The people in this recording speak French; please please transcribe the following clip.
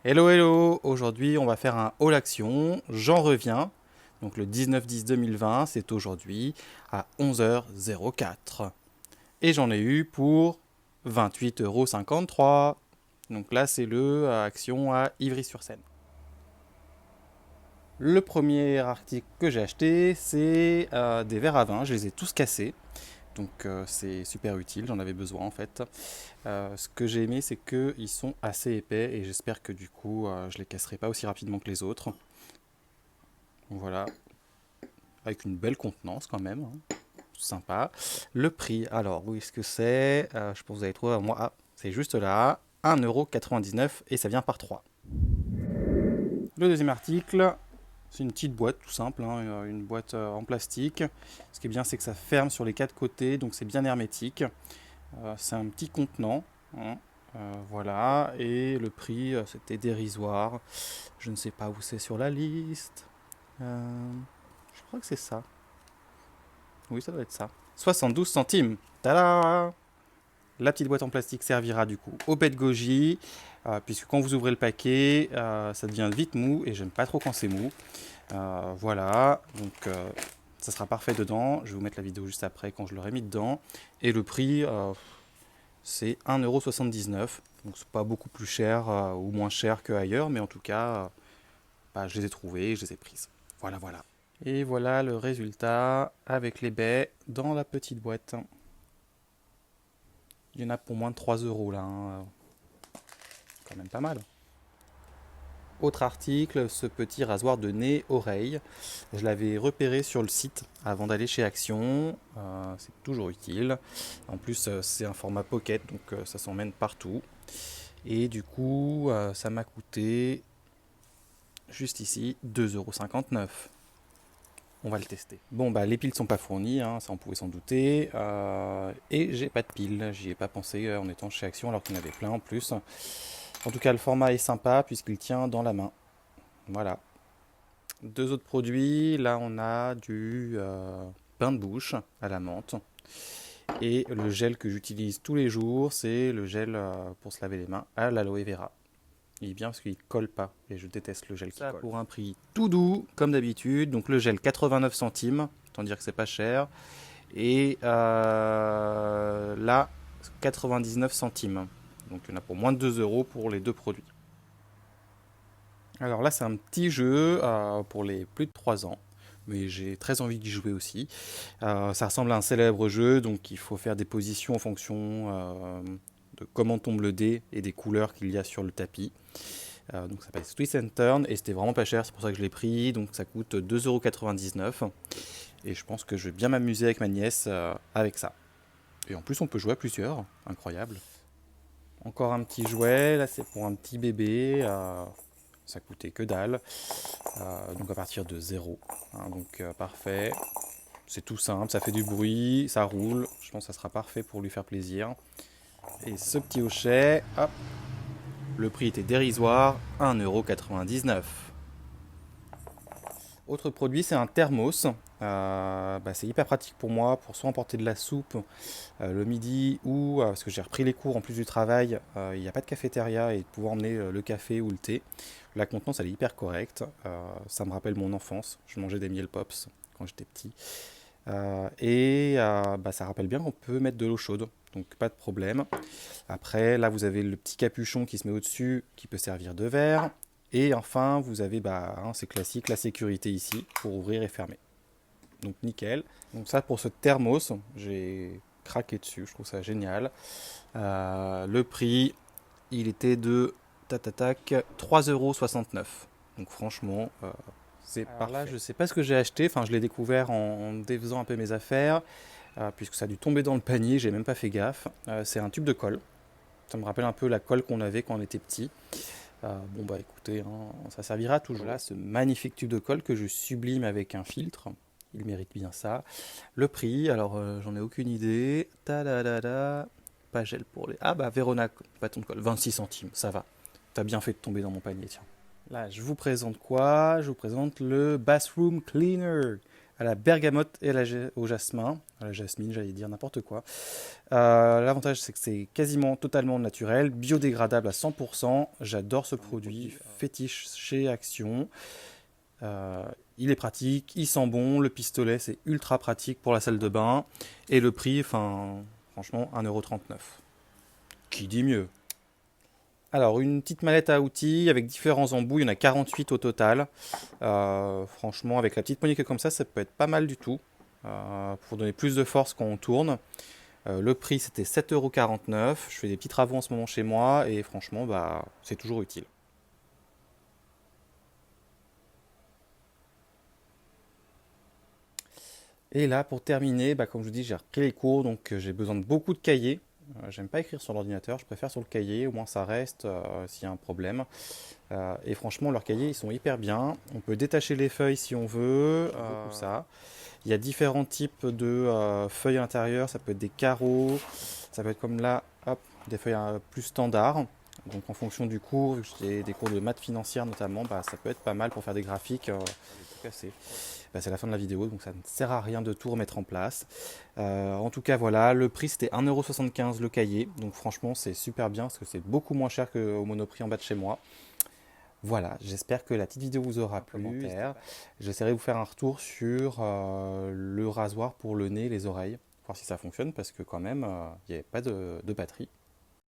Hello hello, aujourd'hui on va faire un haul action, j'en reviens. Donc le 19-10-2020, c'est aujourd'hui à 11h04. Et j'en ai eu pour 28,53 €. Donc là c'est le action à Ivry-sur-Seine. Le premier article que j'ai acheté, c'est des verres à vin, je les ai tous cassés. Donc c'est super utile, j'en avais besoin en fait. Ce que j'ai aimé, c'est qu'ils sont assez épais et j'espère que du coup, je les casserai pas aussi rapidement que les autres. Donc voilà, avec une belle contenance quand même, hein. Sympa. Le prix, alors où est-ce que c'est? Je pense que vous allez trouver, moi, ah, c'est juste là, 1,99 € et ça vient par 3. Le deuxième article, c'est une petite boîte tout simple, hein, une boîte en plastique. Ce qui est bien, c'est que ça ferme sur les quatre côtés, donc c'est bien hermétique. C'est un petit contenant, hein. Voilà, et le prix, c'était dérisoire. Je ne sais pas où c'est sur la liste. Je crois que c'est ça. Oui, ça doit être ça. 72 centimes. Tada! La petite boîte en plastique servira du coup au pet goji, puisque quand vous ouvrez le paquet, ça devient vite mou et j'aime pas trop quand c'est mou. Voilà, donc ça sera parfait dedans. Je vais vous mettre la vidéo juste après quand je l'aurai mis dedans. Et le prix, c'est 1,79 €. Donc c'est pas beaucoup plus cher ou moins cher qu'ailleurs, mais en tout cas, bah, je les ai trouvées, je les ai prises. Voilà, voilà. Et voilà le résultat avec les baies dans la petite boîte. Il y en a pour moins de 3 € là, hein. Quand même pas mal. Autre article, ce petit rasoir de nez-oreille. Je l'avais repéré sur le site avant d'aller chez Action. C'est toujours utile. En plus, c'est un format pocket, donc ça s'emmène partout. Et du coup, ça m'a coûté juste ici 2,59 €. On va le tester. Bon, bah les piles sont pas fournies, hein, ça on pouvait s'en douter. Et j'ai pas de piles, j'y ai pas pensé en étant chez Action alors qu'il y en avait plein en plus. En tout cas, le format est sympa puisqu'il tient dans la main. Voilà. Deux autres produits, là on a du bain de bouche à la menthe. Et le gel que j'utilise tous les jours, c'est le gel pour se laver les mains à l'aloe vera. Il est bien parce qu'il colle pas et je déteste le gel qui colle. Pour un prix tout doux comme d'habitude, donc le gel 89 centimes, autant dire que c'est pas cher. Et là 99 centimes. Donc il y en a pour moins de 2 € pour les deux produits. Alors là c'est un petit jeu pour les plus de 3 ans. Mais j'ai très envie d'y jouer aussi. Ça ressemble à un célèbre jeu, donc il faut faire des positions en fonction de comment tombe le dé et des couleurs qu'il y a sur le tapis. Donc ça s'appelle Twist and Turn et c'était vraiment pas cher, c'est pour ça que je l'ai pris. Donc ça coûte 2,99 € et je pense que je vais bien m'amuser avec ma nièce avec ça. Et en plus on peut jouer à plusieurs, incroyable. Encore un petit jouet, là c'est pour un petit bébé, ça coûtait que dalle, donc à partir de 0, hein, donc parfait. C'est tout simple, ça fait du bruit, ça roule, je pense que ça sera parfait pour lui faire plaisir. Et ce petit hochet, hop, le prix était dérisoire, 1,99 €. Autre produit, c'est un thermos. C'est hyper pratique pour moi, pour soit emporter de la soupe le midi ou parce que j'ai repris les cours en plus du travail, il n'y a pas de cafétéria et de pouvoir emmener le café ou le thé. La contenance elle est hyper correcte. Ça me rappelle mon enfance. Je mangeais des miel pops quand j'étais petit. Ça rappelle bien qu'on peut mettre de l'eau chaude, donc pas de problème. Après, là, vous avez le petit capuchon qui se met au-dessus, qui peut servir de verre. Et enfin, vous avez, c'est classique, la sécurité ici, pour ouvrir et fermer. Donc nickel. Donc ça, pour ce thermos, j'ai craqué dessus, je trouve ça génial. Le prix, il était de 3,69 €. Donc franchement, c'est parfait. Là, je sais pas ce que j'ai acheté, enfin je l'ai découvert en défaisant un peu mes affaires, puisque ça a dû tomber dans le panier, j'ai même pas fait gaffe. C'est un tube de colle. Ça me rappelle un peu la colle qu'on avait quand on était petit. Écoutez, hein, ça servira toujours. Là, ce magnifique tube de colle que je sublime avec un filtre. Il mérite bien ça. Le prix, alors j'en ai aucune idée. Ta-da-da-da. Pas gel pour les. Ah bah Verona, bâton de colle, 26 centimes, ça va. T'as bien fait de tomber dans mon panier, tiens. Là, je vous présente quoi? Je vous présente le Bathroom Cleaner. à la bergamote et au jasmin. À la jasmine, j'allais dire n'importe quoi. L'avantage, c'est que c'est quasiment totalement naturel, biodégradable à 100%. J'adore ce produit, fétiche chez Action. Euh, il est pratique, il sent bon, le pistolet c'est ultra pratique pour la salle de bain. Et le prix, enfin, franchement, 1,39 €. Qui dit mieux? Alors, une petite mallette à outils avec différents embouts, il y en a 48 au total. Franchement, avec la petite poignée qui est comme ça peut être pas mal du tout. Pour donner plus de force quand on tourne. Le prix c'était 7,49 €. Je fais des petits travaux en ce moment chez moi et franchement, bah, c'est toujours utile. Et là, pour terminer, bah, comme je vous dis, j'ai repris les cours, donc j'ai besoin de beaucoup de cahiers. J'aime pas écrire sur l'ordinateur, je préfère sur le cahier, au moins ça reste s'il y a un problème. Et franchement, leurs cahiers, ils sont hyper bien. On peut détacher les feuilles si on veut, beaucoup ça. Il y a différents types de feuilles à l'intérieur, ça peut être des carreaux, ça peut être comme là, hop, des feuilles plus standards. Donc en fonction du cours, vu que j'ai des cours de maths financière notamment, bah, ça peut être pas mal pour faire des graphiques. J'ai tout cassé. Bah, c'est la fin de la vidéo, donc ça ne sert à rien de tout remettre en place. En tout cas, voilà, le prix c'était 1,75 € le cahier, donc franchement c'est super bien parce que c'est beaucoup moins cher qu'au Monoprix en bas de chez moi. Voilà, j'espère que la petite vidéo vous aura plu. J'essaierai de vous faire un retour sur le rasoir pour le nez, les oreilles, voir si ça fonctionne parce que quand même, il n'y avait pas de batterie.